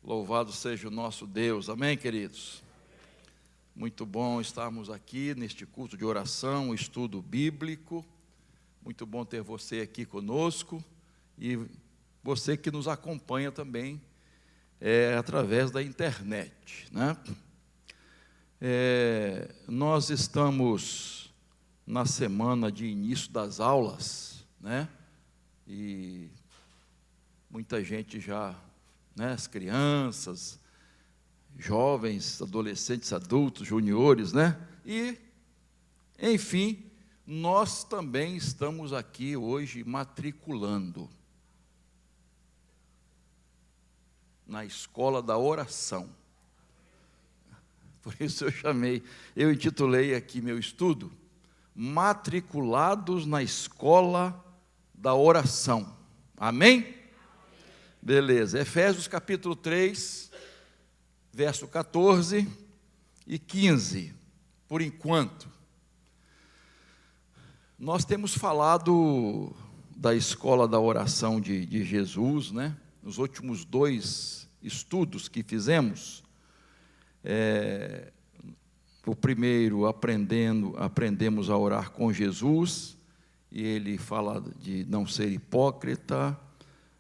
Louvado seja o nosso Deus, amém, queridos? Muito bom estarmos aqui neste culto de oração, estudo bíblico. Muito bom ter você aqui conosco e você que nos acompanha também através da internet, né? Nós estamos na semana de início das aulas, né? E muita gente já, né, as crianças, jovens, adolescentes, adultos, juniores, né? E, enfim, nós também estamos aqui hoje matriculando na escola da oração. Por isso eu intitulei aqui meu estudo, Matriculados na Escola da Oração. Amém? Beleza, Efésios capítulo 3, verso 14 e 15, por enquanto. Nós temos falado da escola da oração de Jesus, né? Nos últimos 2 estudos que fizemos. O primeiro, aprendemos a orar com Jesus, e ele fala de não ser hipócrita,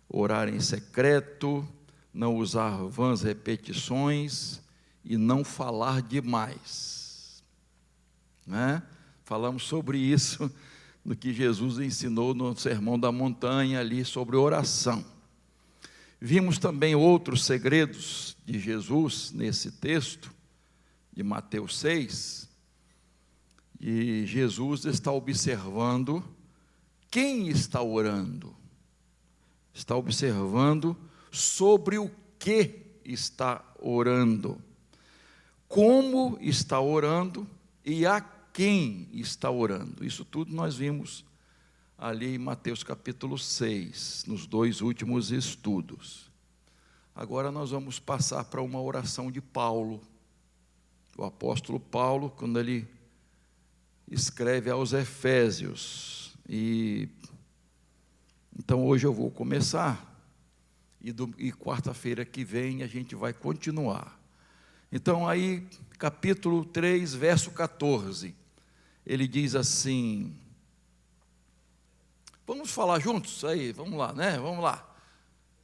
orar em secreto, não usar vãs repetições e não falar demais, né? Falamos sobre isso no que Jesus ensinou no Sermão da Montanha, ali sobre oração. Vimos também outros segredos de Jesus nesse texto, de Mateus 6, e Jesus está observando quem está orando. Está observando sobre o que está orando, como está orando e a quem está orando. Isso tudo nós vimos ali em Mateus capítulo 6, nos 2 últimos estudos. Agora nós vamos passar para uma oração de Paulo, o apóstolo Paulo, quando ele escreve aos Efésios. Então hoje eu vou começar, e quarta-feira que vem a gente vai continuar. Então aí, capítulo 3, verso 14, ele diz assim, vamos falar juntos aí, vamos lá, né? Vamos lá.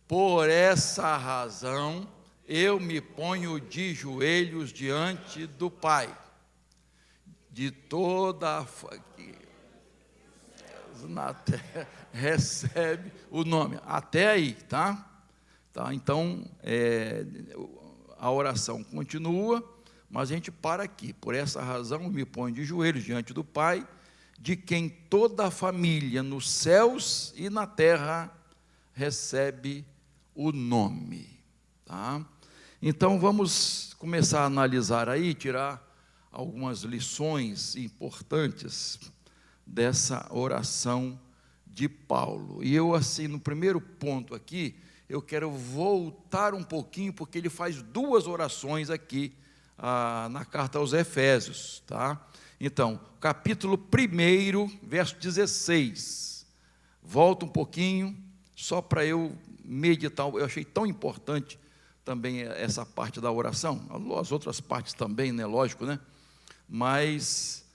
Por essa razão, eu me ponho de joelhos diante do Pai, de toda a na terra, recebe o nome, até aí, tá? Então, a oração continua, mas a gente para aqui. Por essa razão, eu me ponho de joelhos diante do Pai, de quem toda a família nos céus e na terra recebe o nome, tá? Então, vamos começar a analisar aí, tirar algumas lições importantes dessa oração de Paulo. E eu, assim, no primeiro ponto aqui, eu quero voltar um pouquinho, porque ele faz 2 orações aqui na carta aos Efésios, tá? Então, capítulo 1, verso 16. Volta um pouquinho, só para eu meditar. Eu achei tão importante também essa parte da oração, as outras partes também, né? Lógico, né? Mas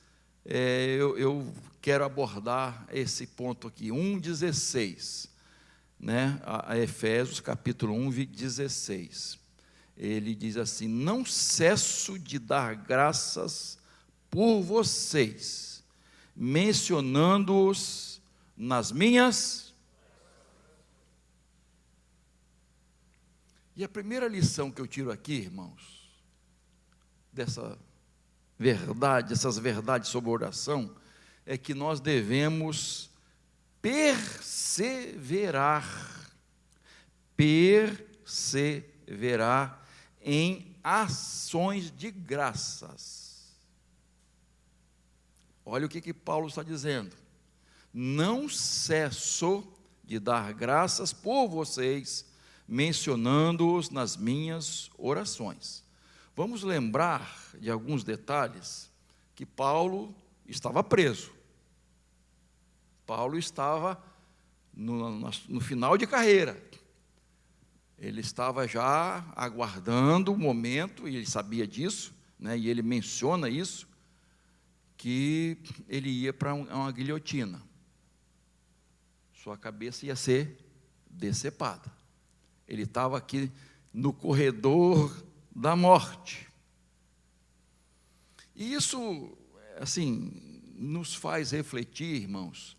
eu quero abordar esse ponto aqui, 1,16, né? A Efésios, capítulo 1, 16. Ele diz assim: não cesso de dar graças por vocês, mencionando-os nas minhas. E a primeira lição que eu tiro aqui, irmãos, dessas verdades sobre oração, é que nós devemos perseverar em ações de graças. Olha o que Paulo está dizendo: não cesso de dar graças por vocês, mencionando-os nas minhas orações. Vamos lembrar de alguns detalhes, que Paulo estava preso. Paulo estava no final de carreira. ele estava já aguardando o momento, e ele sabia disso, né, e ele menciona isso, que ele ia para uma guilhotina. Sua cabeça ia ser decepada. Ele estava aqui no corredor da morte. E isso, assim, nos faz refletir, irmãos,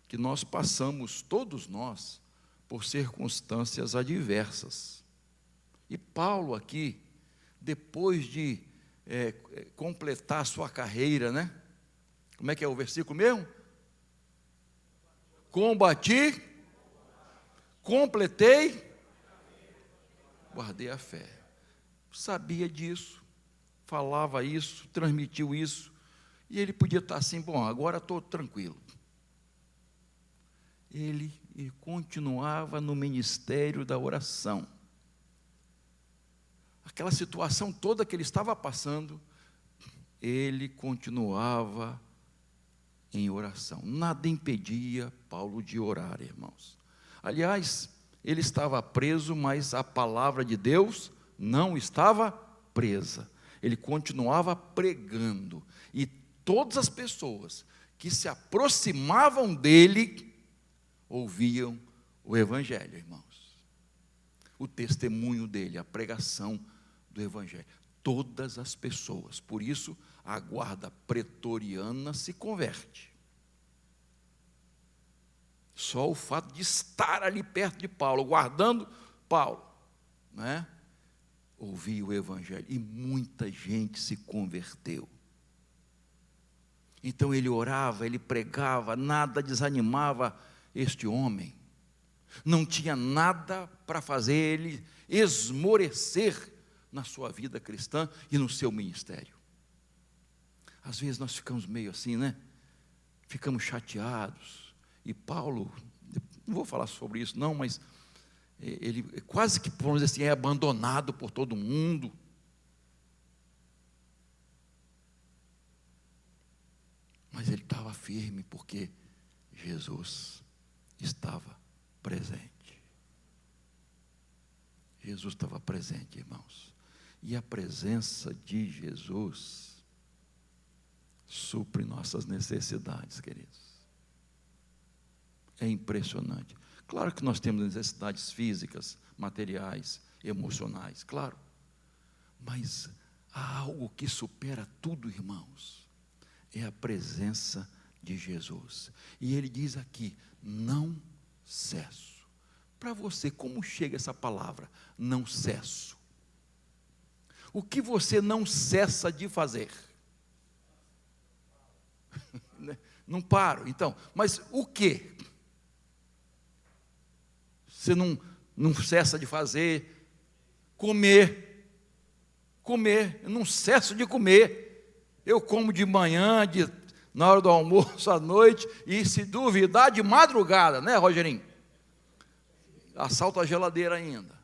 que nós passamos, todos nós, por circunstâncias adversas. E Paulo aqui, depois de completar sua carreira, né? Como é que é o versículo mesmo? Combati, completei, guardei a fé. Sabia disso, falava isso, transmitiu isso, e ele podia estar assim, bom, agora estou tranquilo. Ele continuava no ministério da oração. Aquela situação toda que ele estava passando, ele continuava em oração. Nada impedia Paulo de orar, irmãos. Aliás, ele estava preso, mas a palavra de Deus não estava presa. Ele continuava pregando. E todas as pessoas que se aproximavam dele ouviam o Evangelho, irmãos. O testemunho dele, a pregação do Evangelho. Todas as pessoas. Por isso, a guarda pretoriana se converte. Só o fato de estar ali perto de Paulo, guardando Paulo, né? Ouvia o Evangelho. E muita gente se converteu. Então ele orava, ele pregava, nada desanimava este homem. Não tinha nada para fazer ele esmorecer na sua vida cristã e no seu ministério. Às vezes nós ficamos meio assim, né? Ficamos chateados. E Paulo, não vou falar sobre isso não, mas ele quase que, vamos dizer assim, é abandonado por todo mundo. Mas ele estava firme porque Jesus estava presente. Jesus estava presente, irmãos. E a presença de Jesus supre nossas necessidades, queridos. É impressionante. Claro que nós temos necessidades físicas, materiais, emocionais, claro. Mas há algo que supera tudo, irmãos. É a presença de Jesus. E ele diz aqui, não cesso. Para você, como chega essa palavra? Não cesso. O que você não cessa de fazer? Não paro, então. Mas o que? Você não cessa de fazer? Comer. Comer. Eu não cesso de comer. Eu como de manhã, na hora do almoço, à noite, e se duvidar, de madrugada, né, Rogerinho? Assalto a geladeira ainda.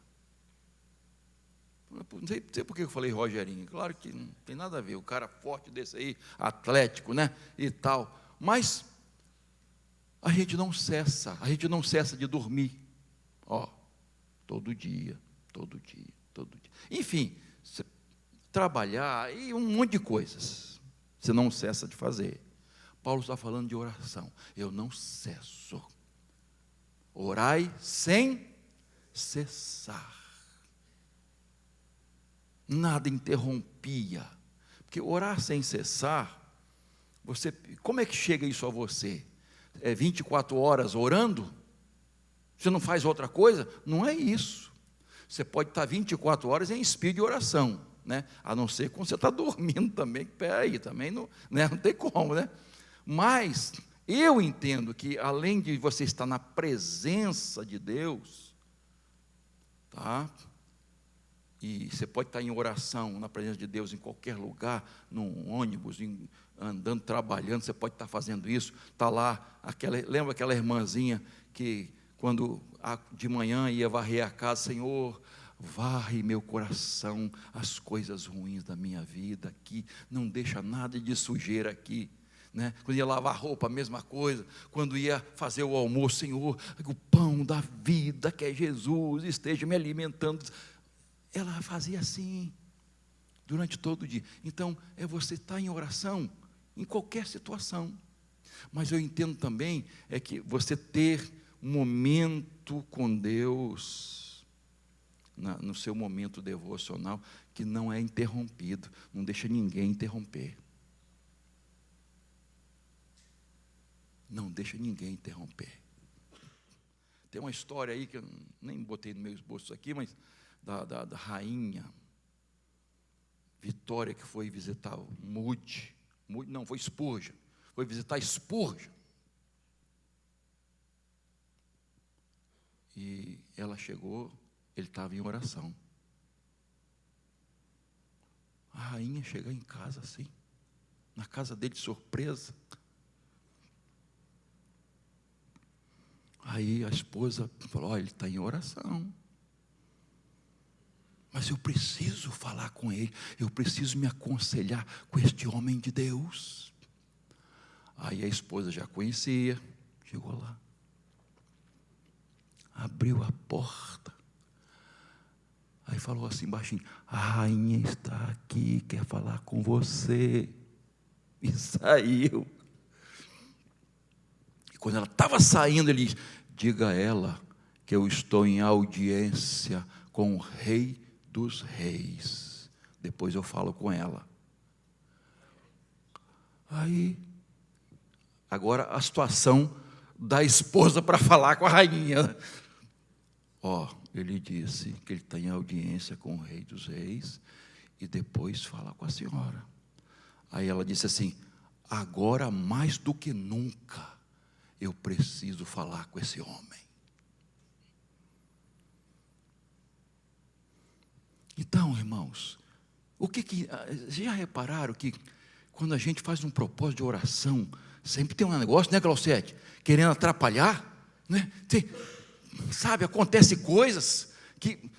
Não sei por que eu falei Rogerinho. Claro que não tem nada a ver. O cara forte desse aí, atlético, né? E tal. Mas a gente não cessa de dormir. Ó, todo dia. Enfim, trabalhar e um monte de coisas. Você não cessa de fazer. Paulo está falando de oração. Eu não cesso. Orai sem cessar. Nada interrompia. Porque orar sem cessar, como é que chega isso a você? É 24 horas orando? Você não faz outra coisa? Não é isso. Você pode estar 24 horas em espírito de oração, né? A não ser quando você está dormindo também, peraí, também não, né? Não tem como, né? Mas eu entendo que além de você estar na presença de Deus, tá? E você pode estar em oração, na presença de Deus, em qualquer lugar, num ônibus, andando, trabalhando, você pode estar fazendo isso. Está lá, lembra aquela irmãzinha que quando de manhã ia varrer a casa, Senhor, varre meu coração as coisas ruins da minha vida aqui, não deixa nada de sujeira aqui. né? Quando ia lavar roupa, a mesma coisa. Quando ia fazer o almoço, Senhor, o pão da vida, que é Jesus, esteja me alimentando. Ela fazia assim, durante todo o dia. Então, você estar em oração, em qualquer situação. Mas eu entendo também, que você ter um momento com Deus, no seu momento devocional, que não é interrompido, não deixa ninguém interromper. Não deixa ninguém interromper. Tem uma história aí, que eu nem botei no meu esboço aqui, mas da rainha Vitória, que foi visitar o Moody, não, foi Spurgeon, foi visitar Spurgeon. E ela chegou, ele estava em oração. A rainha chega em casa assim, na casa dele de surpresa. Aí a esposa falou: olha, ele está em oração. Mas eu preciso falar com ele, eu preciso me aconselhar com este homem de Deus. Aí a esposa já conhecia, chegou lá, abriu a porta, aí falou assim baixinho: a rainha está aqui, quer falar com você. E saiu. E quando ela estava saindo, ele disse: diga a ela que eu estou em audiência com o rei dos reis, depois eu falo com ela. Aí, agora a situação da esposa para falar com a rainha. Ele disse que ele está em audiência com o rei dos reis e depois fala com a senhora. Aí ela disse assim: agora mais do que nunca eu preciso falar com esse homem. Então, irmãos, já repararam que quando a gente faz um propósito de oração, sempre tem um negócio, né, Glaucete? Querendo atrapalhar, né? Sabe, acontece coisas que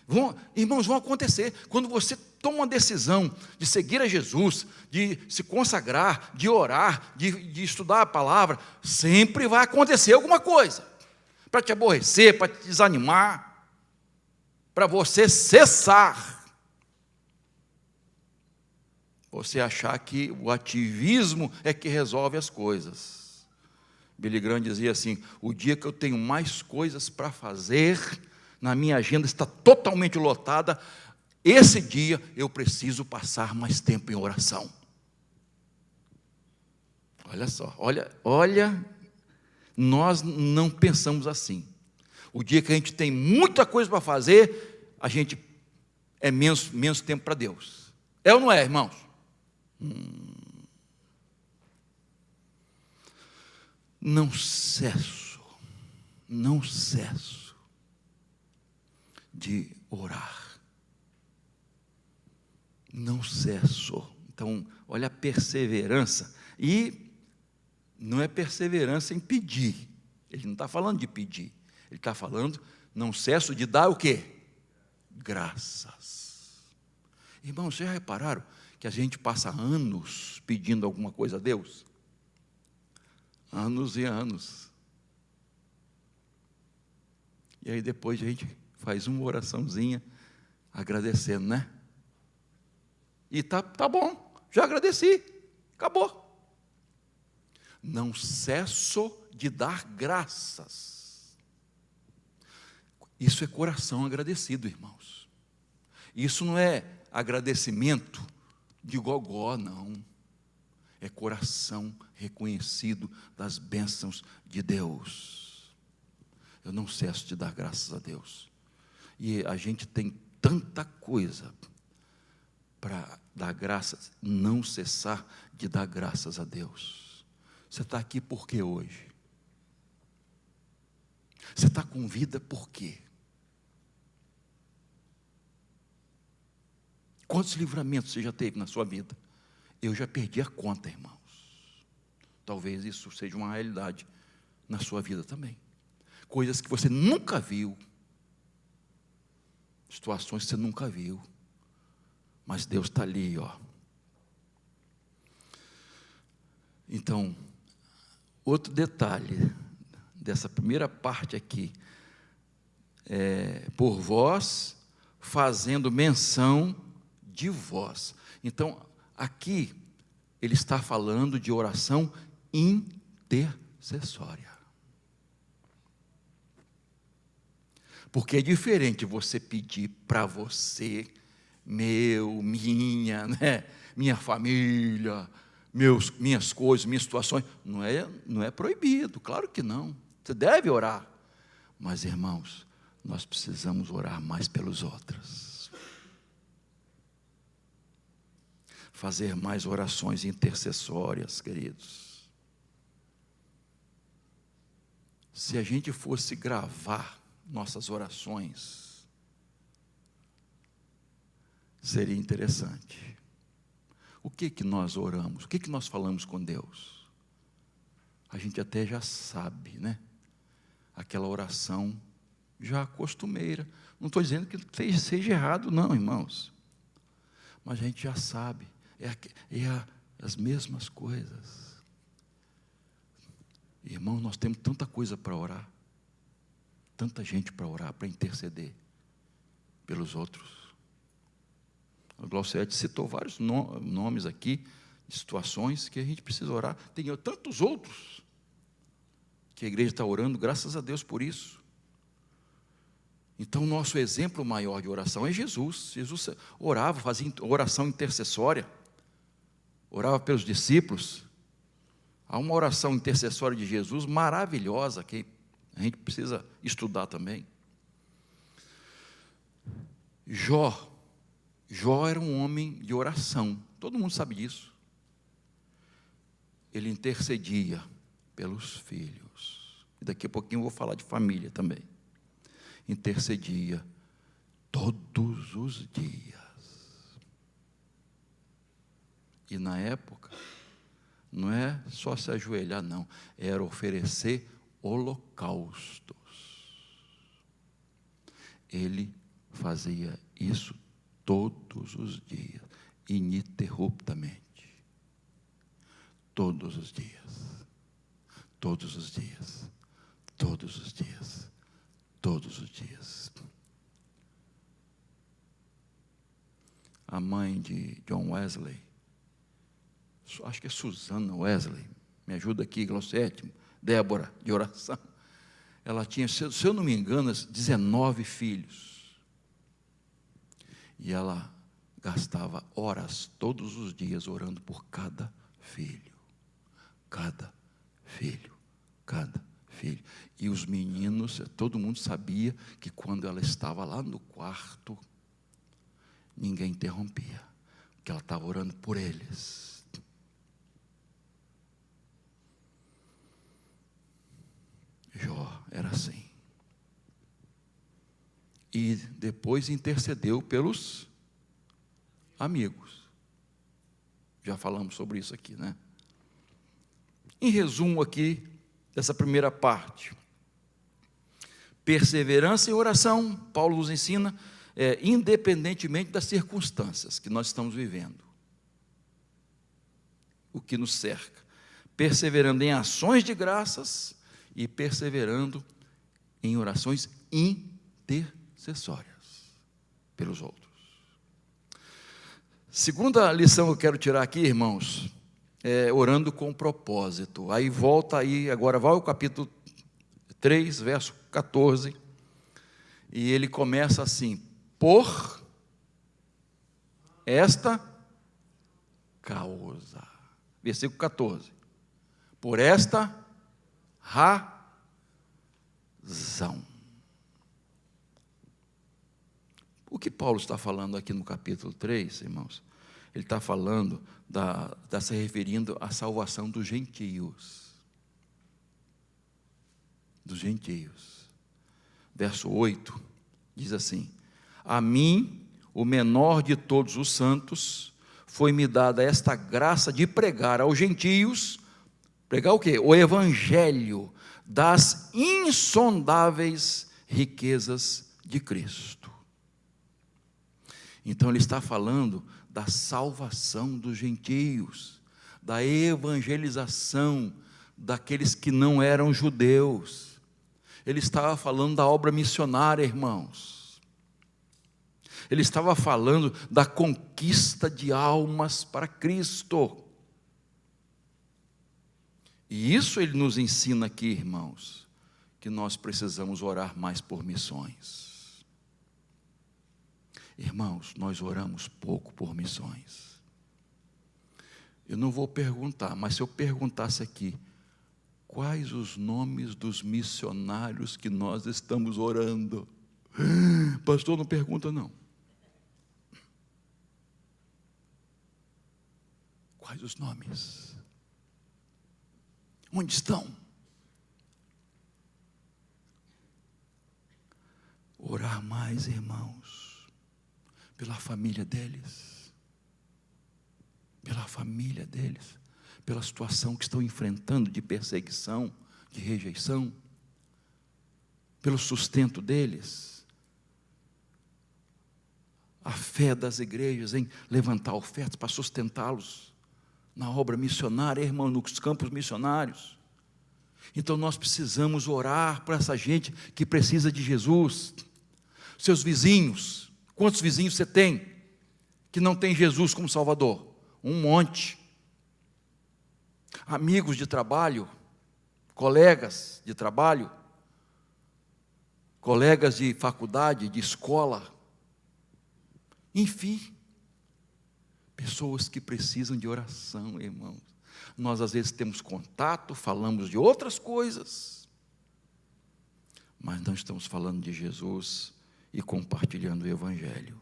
irmãos, vão acontecer. Quando você toma uma decisão de seguir a Jesus, de se consagrar, de orar, de estudar a palavra, sempre vai acontecer alguma coisa para te aborrecer, para te desanimar, para você cessar. Você achar que o ativismo é que resolve as coisas. Billy Graham dizia assim: o dia que eu tenho mais coisas para fazer, na minha agenda está totalmente lotada, esse dia eu preciso passar mais tempo em oração. Olha só, olha, nós não pensamos assim. O dia que a gente tem muita coisa para fazer, a gente é menos tempo para Deus. É ou não é, irmãos? Não cesso de orar. Não cesso. Então, olha a perseverança. E não é perseverança em pedir. Ele não está falando de pedir. Ele está falando, não cesso de dar o quê? Graças. Irmãos, vocês já repararam que a gente passa anos pedindo alguma coisa a Deus? Anos e anos. E aí depois a gente faz uma oraçãozinha agradecendo, né? E tá bom, já agradeci, acabou. Não cesso de dar graças. Isso é coração agradecido, irmãos. Isso não é agradecimento de gogó, não. É coração reconhecido das bênçãos de Deus. Eu não cesso de dar graças a Deus. E a gente tem tanta coisa para dar graças, não cessar de dar graças a Deus. Você está aqui por quê hoje? Você está com vida por quê? Quantos livramentos você já teve na sua vida? Eu já perdi a conta, irmãos. Talvez isso seja uma realidade na sua vida também. Coisas que você nunca viu. Situações que você nunca viu. Mas Deus está ali, ó. Então, outro detalhe dessa primeira parte aqui, por vós, fazendo menção de vós. Então, aqui, ele está falando de oração intercessória. Porque é diferente você pedir para você, minha, né, minha família, minhas coisas, minhas situações. Não é proibido, claro que não. Você deve orar. Mas, irmãos, nós precisamos orar mais pelos outros. Fazer mais orações intercessórias, queridos. Se a gente fosse gravar nossas orações, seria interessante. O que nós oramos? O que nós falamos com Deus? A gente até já sabe, né? Aquela oração já costumeira. Não estou dizendo que seja errado, não, irmãos. Mas a gente já sabe. As mesmas coisas. Irmãos, nós temos tanta coisa para orar. Tanta gente para orar, para interceder pelos outros. O Glauciete citou vários nomes aqui, de situações que a gente precisa orar. Tem tantos outros que a igreja está orando, graças a Deus por isso. Então, o nosso exemplo maior de oração é Jesus. Jesus orava, fazia oração intercessória, orava pelos discípulos. Há uma oração intercessória de Jesus maravilhosa, que a gente precisa estudar também. Jó era um homem de oração, todo mundo sabe disso. Ele intercedia pelos filhos. E daqui a pouquinho eu vou falar de família também. Intercedia todos os dias. E na época, não é só se ajoelhar, não. Era oferecer holocaustos. Ele fazia isso todos os dias, ininterruptamente. Todos os dias. Todos os dias. Todos os dias. Todos os dias. A mãe de John Wesley, acho que é Susana Wesley, me ajuda aqui, Glauciete, Débora, de oração. Ela tinha, se eu não me engano, 19 filhos. E ela gastava horas todos os dias orando por cada filho. Cada filho. Cada filho. E os meninos, todo mundo sabia que quando ela estava lá no quarto, ninguém interrompia, porque ela estava orando por eles. Jó era assim. E depois intercedeu pelos amigos. Já falamos sobre isso aqui, né? Em resumo aqui, dessa primeira parte. Perseverança e oração, Paulo nos ensina, independentemente das circunstâncias que nós estamos vivendo. O que nos cerca. Perseverando em ações de graças e perseverando em orações intercessórias pelos outros. Segunda lição que eu quero tirar aqui, irmãos, orando com propósito. Aí volta aí, agora vai ao capítulo 3, verso 14, e ele começa assim: por esta causa. Versículo 14. Por esta razão. O que Paulo está falando aqui no capítulo 3, irmãos? Ele está falando, está se referindo à salvação dos gentios. Dos gentios. Verso 8, diz assim: a mim, o menor de todos os santos, foi-me dada esta graça de pregar aos gentios. Pregar o quê? O evangelho das insondáveis riquezas de Cristo. Então ele está falando da salvação dos gentios, da evangelização daqueles que não eram judeus. Ele estava falando da obra missionária, irmãos. Ele estava falando da conquista de almas para Cristo. E isso ele nos ensina aqui, irmãos, que nós precisamos orar mais por missões. Irmãos, nós oramos pouco por missões. Eu não vou perguntar, mas se eu perguntasse aqui, quais os nomes dos missionários que nós estamos orando? Pastor, não pergunta não. Quais os nomes? Onde estão? Orar mais, irmãos, pela família deles, pela situação que estão enfrentando de perseguição, de rejeição, pelo sustento deles, a fé das igrejas em levantar ofertas para sustentá-los na obra missionária, irmão, nos campos missionários. Então nós precisamos orar para essa gente que precisa de Jesus. Seus vizinhos, quantos vizinhos você tem que não tem Jesus como Salvador? Um monte. Amigos de trabalho, colegas de trabalho, colegas de faculdade, de escola, enfim, pessoas que precisam de oração, irmãos. Nós às vezes temos contato, falamos de outras coisas, mas não estamos falando de Jesus e compartilhando o Evangelho.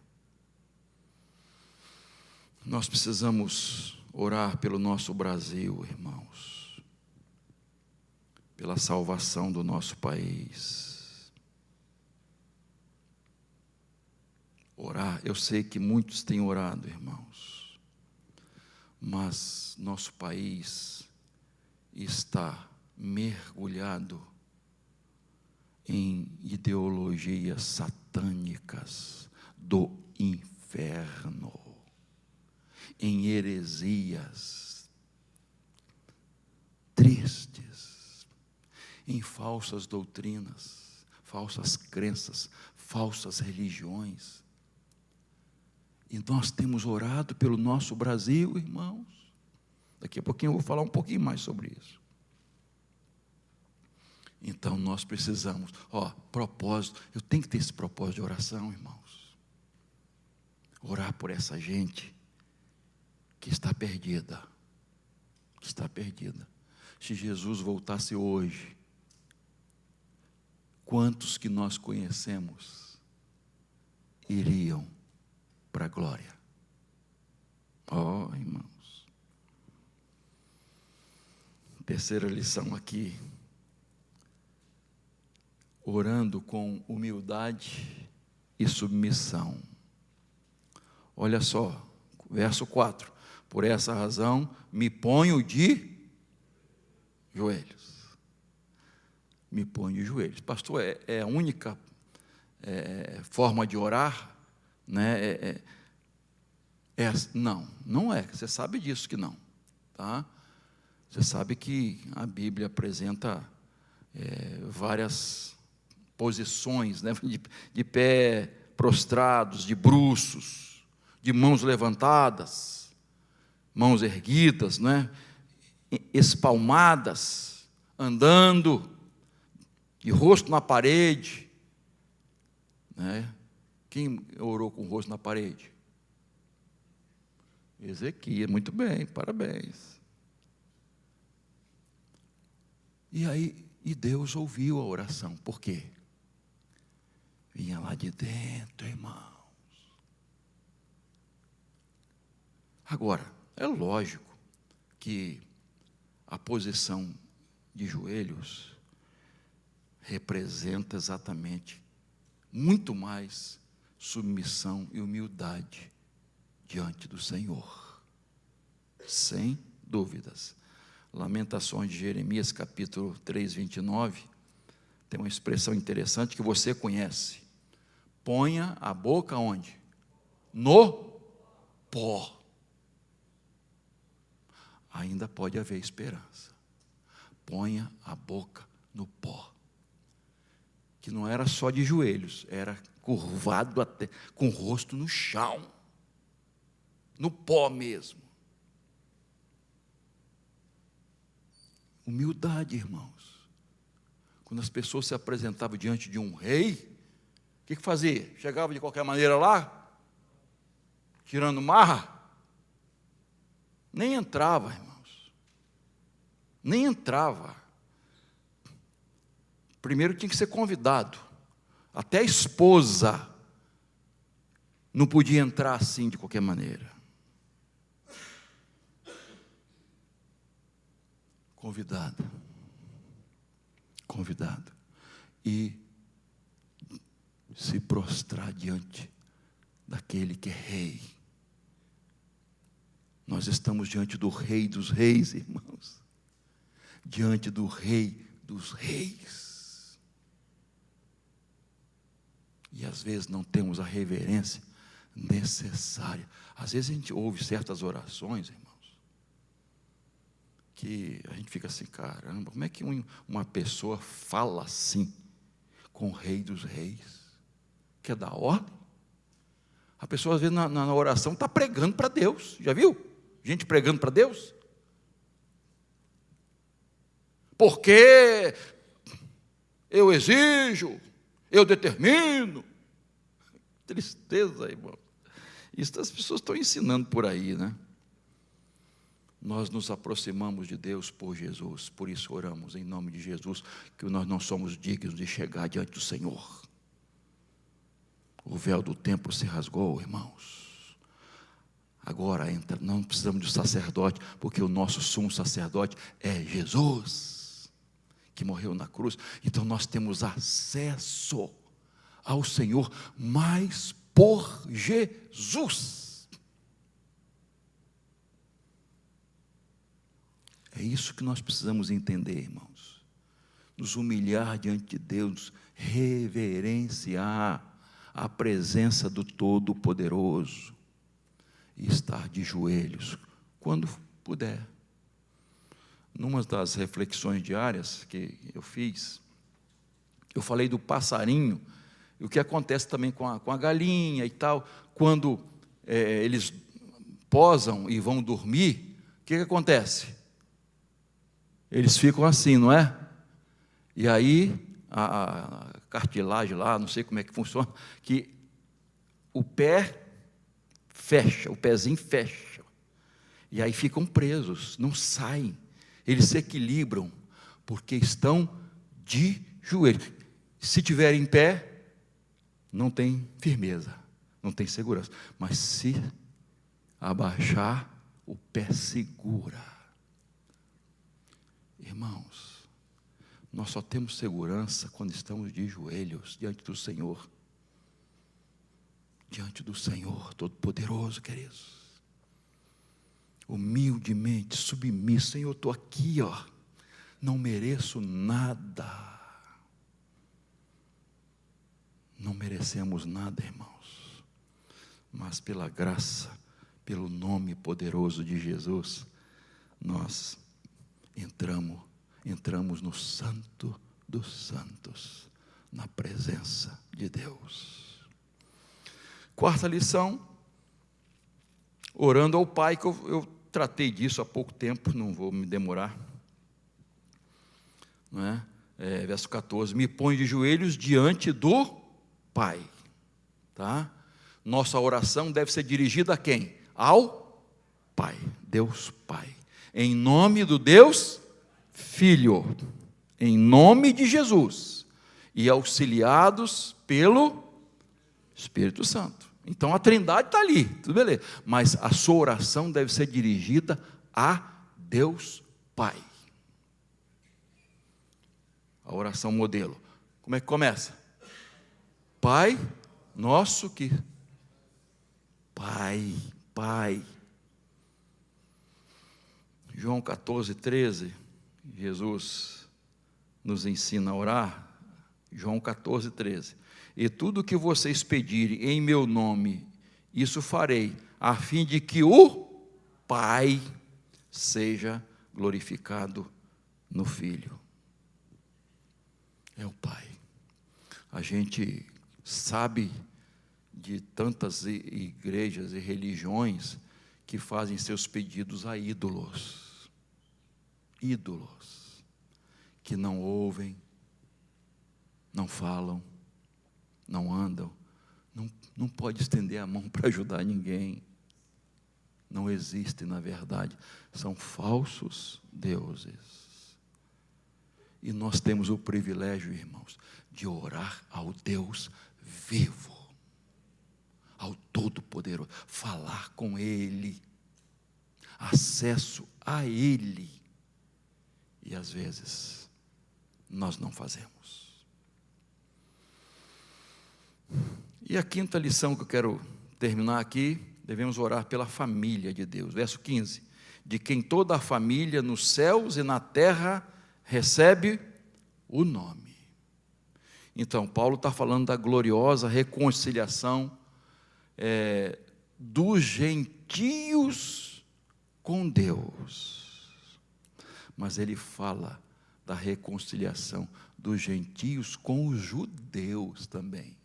Nós precisamos orar pelo nosso Brasil, irmãos, pela salvação do nosso país. Orar, eu sei que muitos têm orado, irmãos, mas nosso país está mergulhado em ideologias satânicas do inferno, em heresias tristes, em falsas doutrinas, falsas crenças, falsas religiões. E nós temos orado pelo nosso Brasil, irmãos. Daqui a pouquinho eu vou falar um pouquinho mais sobre isso. Então nós precisamos, propósito, eu tenho que ter esse propósito de oração, irmãos. Orar por essa gente que está perdida. Se Jesus voltasse hoje, quantos que nós conhecemos iriam para a glória? Irmãos. Terceira lição aqui. Orando com humildade e submissão. Olha só, verso 4. Por essa razão, me ponho de joelhos. Me ponho de joelhos. Pastor, é a única forma de orar? Né? Não é. Você sabe disso que não. Tá? Você sabe que a Bíblia apresenta várias posições, né? De pé prostrados, de bruços, de mãos levantadas, mãos erguidas, né? Espalmadas, andando, de rosto na parede, né? Quem orou com o rosto na parede? Ezequias, muito bem, parabéns. E Deus ouviu a oração, por quê? Vinha lá de dentro, irmãos. Agora, é lógico que a posição de joelhos representa exatamente muito mais submissão e humildade diante do Senhor, sem dúvidas. Lamentações de Jeremias, capítulo 3, 29, tem uma expressão interessante que você conhece. Ponha a boca onde? No pó. ainda pode haver esperança. Ponha a boca no pó. Que não era só de joelhos, era curvado até, com o rosto no chão, no pó mesmo. Humildade, irmãos. Quando as pessoas se apresentavam diante de um rei, o que fazia? Chegava de qualquer maneira lá, tirando marra? Nem entrava, irmãos. Nem entrava. Primeiro tinha que ser convidado. Até a esposa não podia entrar assim de qualquer maneira. Convidado. Convidado. E se prostrar diante daquele que é rei. Nós estamos diante do Rei dos Reis, irmãos. Diante do Rei dos Reis. E às vezes não temos a reverência necessária. Às vezes a gente ouve certas orações, irmãos, que a gente fica assim, caramba, como é que uma pessoa fala assim com o Rei dos Reis? Que é da ordem? A pessoa às vezes na oração está pregando para Deus, já viu? Gente pregando para Deus. Porque eu exijo, eu determino. Tristeza, irmão. Isso as pessoas estão ensinando por aí, né? Nós nos aproximamos de Deus por Jesus, por isso oramos em nome de Jesus, que nós não somos dignos de chegar diante do Senhor. O véu do templo se rasgou, irmãos. Agora não precisamos de sacerdote, porque o nosso sumo sacerdote é Jesus, que morreu na cruz. Então nós temos acesso ao Senhor, mas por Jesus. É isso que nós precisamos entender, irmãos. Nos humilhar diante de Deus, reverenciar a presença do Todo-Poderoso e estar de joelhos quando puder. Numa das reflexões diárias que eu fiz, eu falei do passarinho, e o que acontece também com a galinha e tal, quando eles posam e vão dormir, o que acontece? Eles ficam assim, não é? E aí, a cartilagem lá, não sei como é que funciona, que o pé fecha, o pezinho fecha, e aí ficam presos, não saem, eles se equilibram, porque estão de joelho. Se tiverem em pé, não tem firmeza, não tem segurança, mas se abaixar, o pé segura. Irmãos, nós só temos segurança quando estamos de joelhos diante do Senhor. Diante do Senhor Todo-Poderoso, queridos. Humildemente, submisso. Senhor, eu estou aqui, ó. Não mereço nada. Não merecemos nada, irmãos. Mas pela graça, pelo nome poderoso de Jesus, nós entramos no Santo dos Santos, na presença de Deus. Quarta lição, orando ao Pai, que eu tratei disso há pouco tempo, não vou me demorar. Não é? Verso 14, me põe de joelhos diante do Pai. Tá? Nossa oração deve ser dirigida a quem? Ao Pai, Deus Pai. Em nome do Deus Filho, em nome de Jesus, e auxiliados pelo Espírito Santo. Então a Trindade está ali, tudo beleza. Mas a sua oração deve ser dirigida a Deus Pai. A oração modelo. Como é que começa? Pai nosso que... Pai. João 14, 13, Jesus nos ensina a orar. João 14, 13. E tudo que vocês pedirem em meu nome, isso farei, a fim de que o Pai seja glorificado no Filho. É o Pai. A gente sabe de tantas igrejas e religiões que fazem seus pedidos a ídolos. Ídolos que não ouvem, não falam, não andam, não pode estender a mão para ajudar ninguém. Não existem, na verdade, são falsos deuses. E nós temos o privilégio, irmãos, de orar ao Deus vivo, ao Todo-Poderoso, falar com Ele, acesso a Ele. E às vezes nós não fazemos. E a quinta lição que eu quero terminar aqui, devemos orar pela família de Deus. Verso 15: de quem toda a família nos céus e na terra recebe o nome. Então, Paulo está falando da gloriosa reconciliação dos gentios com Deus. Mas ele fala da reconciliação dos gentios com os judeus também.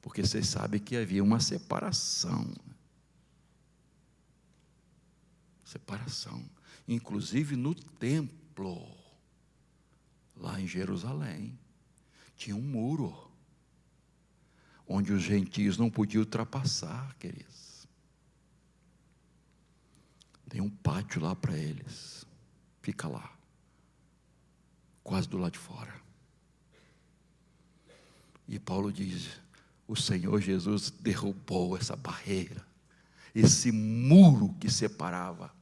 Porque vocês sabem que havia uma separação. Separação. Inclusive no templo, lá em Jerusalém, tinha um muro, onde os gentios não podiam ultrapassar, queridos. Tem um pátio lá para eles. Fica lá, quase do lado de fora. E Paulo diz: o Senhor Jesus derrubou essa barreira, esse muro que separava.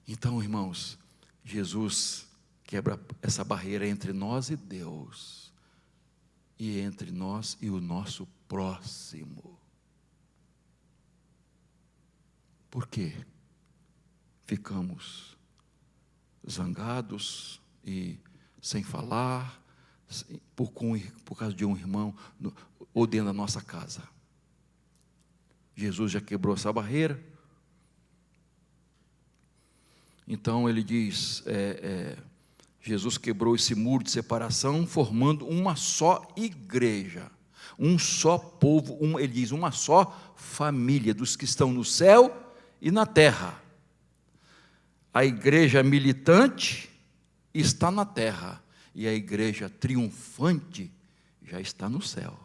Então, irmãos, Jesus quebra essa barreira entre nós e Deus, e entre nós e o nosso próximo. Por quê? Ficamos zangados e sem falar, por causa de um irmão, ou dentro da nossa casa. Jesus já quebrou essa barreira. Então ele diz, Jesus quebrou esse muro de separação, formando uma só igreja, um só povo, ele diz, uma só família, dos que estão no céu e na terra. A igreja militante está na terra, e a igreja triunfante já está no céu.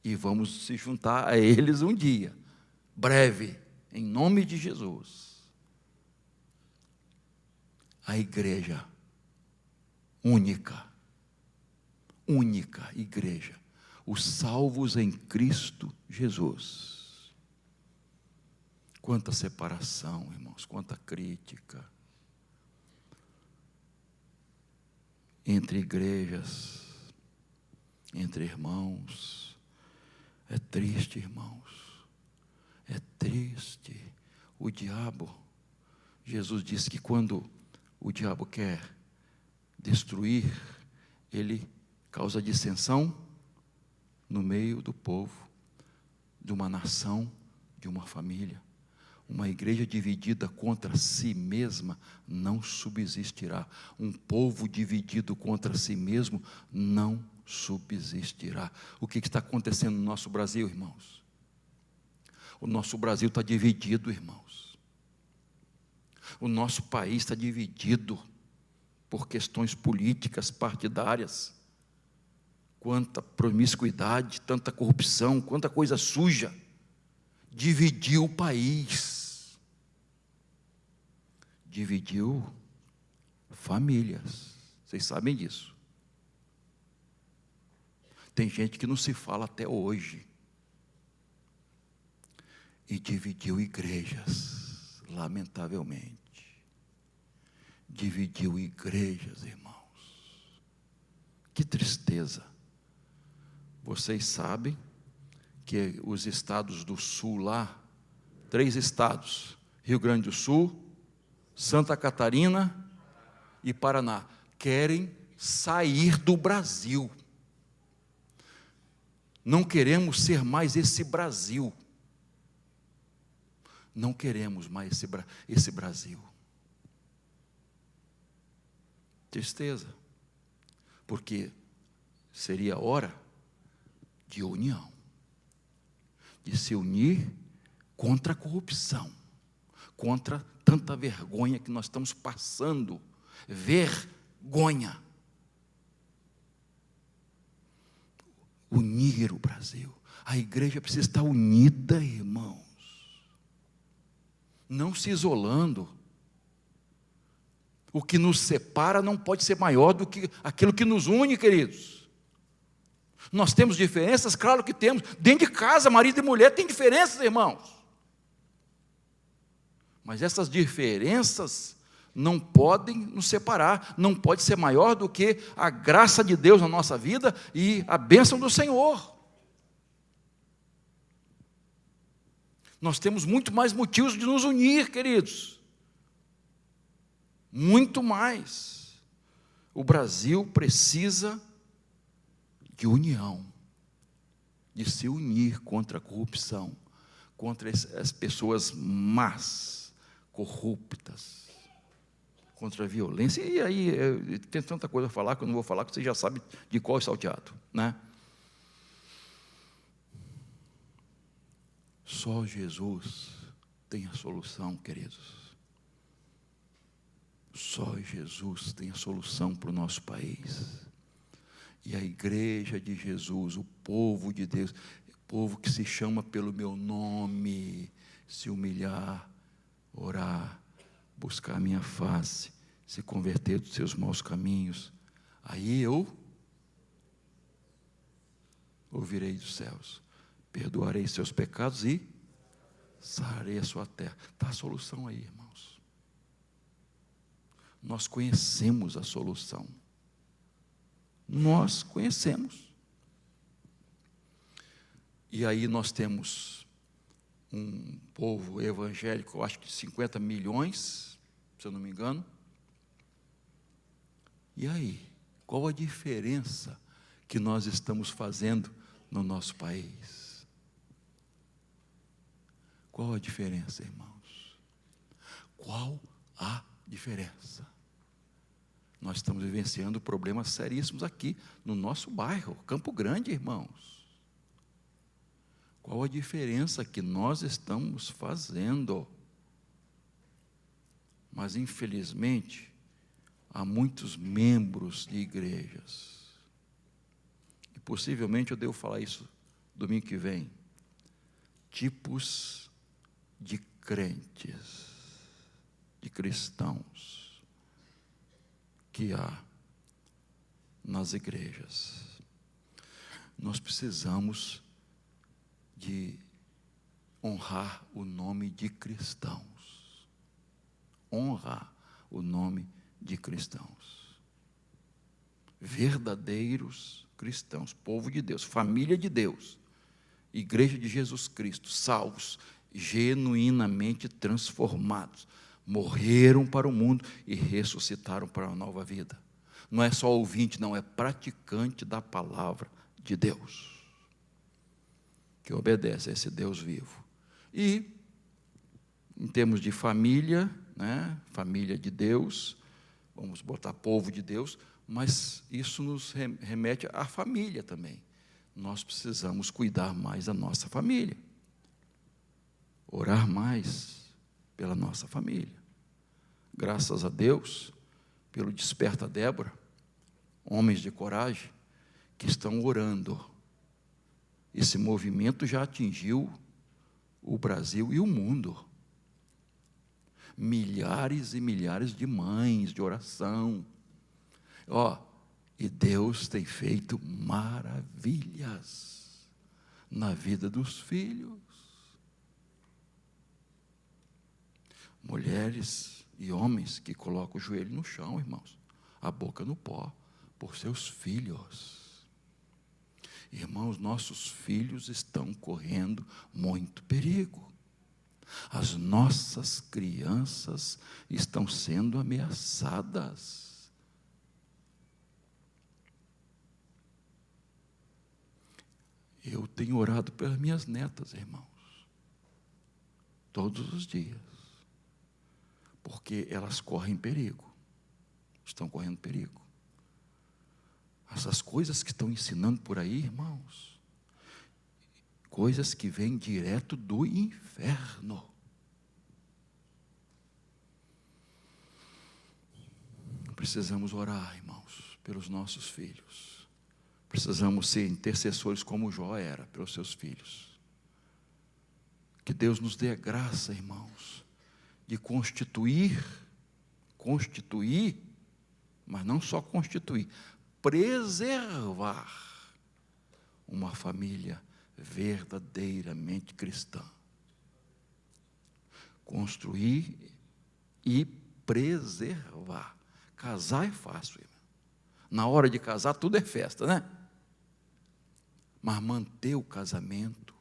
E vamos se juntar a eles um dia, breve, em nome de Jesus. A igreja única igreja, os salvos em Cristo Jesus. Quanta separação, irmãos, quanta crítica entre igrejas, entre irmãos. É triste, irmãos, é triste. O diabo, Jesus disse que quando o diabo quer destruir, ele causa dissensão no meio do povo, de uma nação, de uma família. Uma igreja dividida contra si mesma não subsistirá. Um povo dividido contra si mesmo não subsistirá. O que está acontecendo no nosso Brasil, irmãos? O nosso Brasil está dividido, irmãos. O nosso país está dividido por questões políticas, partidárias. Quanta promiscuidade, tanta corrupção, quanta coisa suja. Dividiu o país. Dividiu famílias. Vocês sabem disso. Tem gente que não se fala até hoje. E dividiu igrejas, lamentavelmente. Dividiu igrejas, irmãos. Que tristeza. Vocês sabem que os estados do sul lá, 3 estados, Rio Grande do Sul, Santa Catarina e Paraná, querem sair do Brasil. Não queremos ser mais esse Brasil. Não queremos mais esse Brasil. Tristeza, porque seria hora de união, de se unir contra a corrupção, contra tanta vergonha que nós estamos passando. Vergonha. Unir o Brasil. A igreja precisa estar unida, irmãos. Não se isolando. O que nos separa não pode ser maior do que aquilo que nos une, queridos. Nós temos diferenças? Claro que temos. Dentro de casa, marido e mulher tem diferenças, irmãos. Mas essas diferenças não podem nos separar. Não pode ser maior do que a graça de Deus na nossa vida e a bênção do Senhor. Nós temos muito mais motivos de nos unir, queridos. Muito mais. O Brasil precisa de união, de se unir contra a corrupção, contra as pessoas más, corruptas, contra a violência. E aí, tem tanta coisa a falar que eu não vou falar, que você já sabe de qual é salteado, né? Só Jesus tem a solução, queridos. Só Jesus tem a solução para o nosso país. E a igreja de Jesus, o povo de Deus, o povo que se chama pelo meu nome, se humilhar, orar, buscar a minha face, se converter dos seus maus caminhos, aí eu ouvirei dos céus, perdoarei seus pecados e sararei a sua terra. Está a solução aí, irmãos. Nós conhecemos a solução. Nós conhecemos. E aí nós temos um povo evangélico, eu acho que 50 milhões, se eu não me engano. E aí, qual a diferença que nós estamos fazendo no nosso país? Qual a diferença, irmãos? Qual a diferença? Nós estamos vivenciando problemas seríssimos aqui no nosso bairro, Campo Grande, irmãos. Qual a diferença que nós estamos fazendo? Mas, infelizmente, há muitos membros de igrejas, e possivelmente eu devo falar isso domingo que vem, tipos de crentes, de cristãos, que há nas igrejas. Nós precisamos de honrar o nome de cristãos. Honrar o nome de cristãos. Verdadeiros cristãos, povo de Deus, família de Deus, igreja de Jesus Cristo, salvos, genuinamente transformados, morreram para o mundo e ressuscitaram para uma nova vida. Não é só ouvinte, não, é praticante da palavra de Deus, que obedece a esse Deus vivo. E, em termos de família, né, família de Deus, vamos botar povo de Deus, mas isso nos remete à família também. Nós precisamos cuidar mais da nossa família, orar mais pela nossa família. Graças a Deus, pelo Desperta Débora, homens de coragem que estão orando. Esse movimento já atingiu o Brasil e o mundo. Milhares e milhares de mães de oração. E Deus tem feito maravilhas na vida dos filhos. Mulheres e homens que colocam o joelho no chão, irmãos, a boca no pó, por seus filhos. Irmãos, nossos filhos estão correndo muito perigo. As nossas crianças estão sendo ameaçadas. Eu tenho orado pelas minhas netas, irmãos. todos os dias, porque elas correm perigo, estão correndo perigo. Essas coisas que estão ensinando por aí, irmãos, coisas que vêm direto do inferno. Precisamos orar, irmãos, pelos nossos filhos. Precisamos ser intercessores como Jó era pelos seus filhos. Que Deus nos dê a graça, irmãos, de constituir, mas não só constituir, preservar uma família verdadeiramente cristã. Construir e preservar. Casar é fácil, irmão. Na hora de casar tudo é festa, né? Mas manter o casamento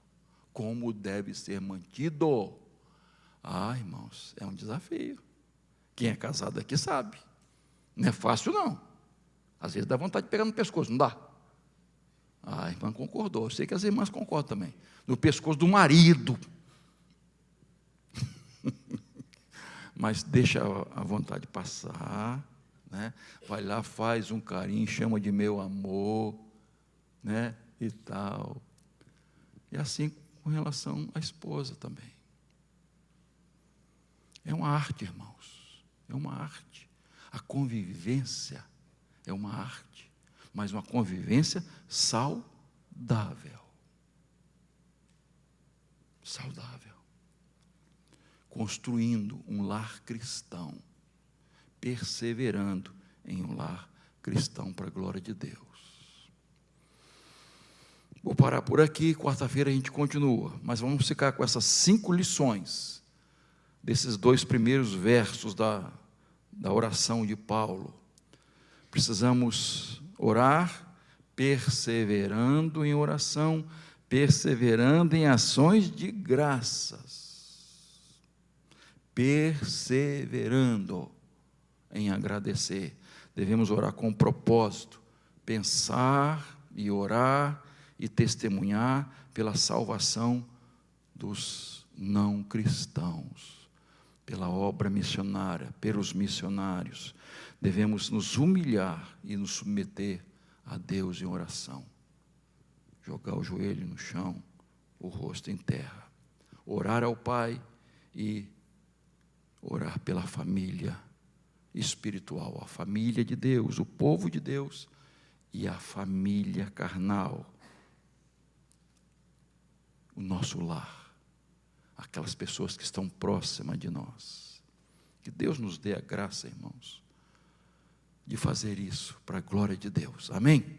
como deve ser mantido, irmãos, é um desafio. Quem é casado aqui sabe. Não é fácil, não. Às vezes dá vontade de pegar no pescoço, não dá? A irmã concordou. Eu sei que as irmãs concordam também. No pescoço do marido. Mas deixa a vontade passar, né? Vai lá, faz um carinho, chama de meu amor, né? E tal. E assim com relação à esposa também. É uma arte, irmãos. É uma arte. A convivência é uma arte, mas uma convivência saudável. Saudável. Construindo um lar cristão, perseverando em um lar cristão para a glória de Deus. Vou parar por aqui, quarta-feira a gente continua, mas vamos ficar com essas 5 lições, desses 2 primeiros versos da oração de Paulo. Precisamos orar, perseverando em oração, perseverando em ações de graças, perseverando em agradecer. Devemos orar com propósito, pensar e orar e testemunhar pela salvação dos não cristãos, pela obra missionária, pelos missionários. Devemos nos humilhar e nos submeter a Deus em oração, jogar o joelho no chão, o rosto em terra, orar ao Pai e orar pela família espiritual, a família de Deus, o povo de Deus e a família carnal, o nosso lar, aquelas pessoas que estão próximas de nós. Que Deus nos dê a graça, irmãos, de fazer isso para a glória de Deus. Amém?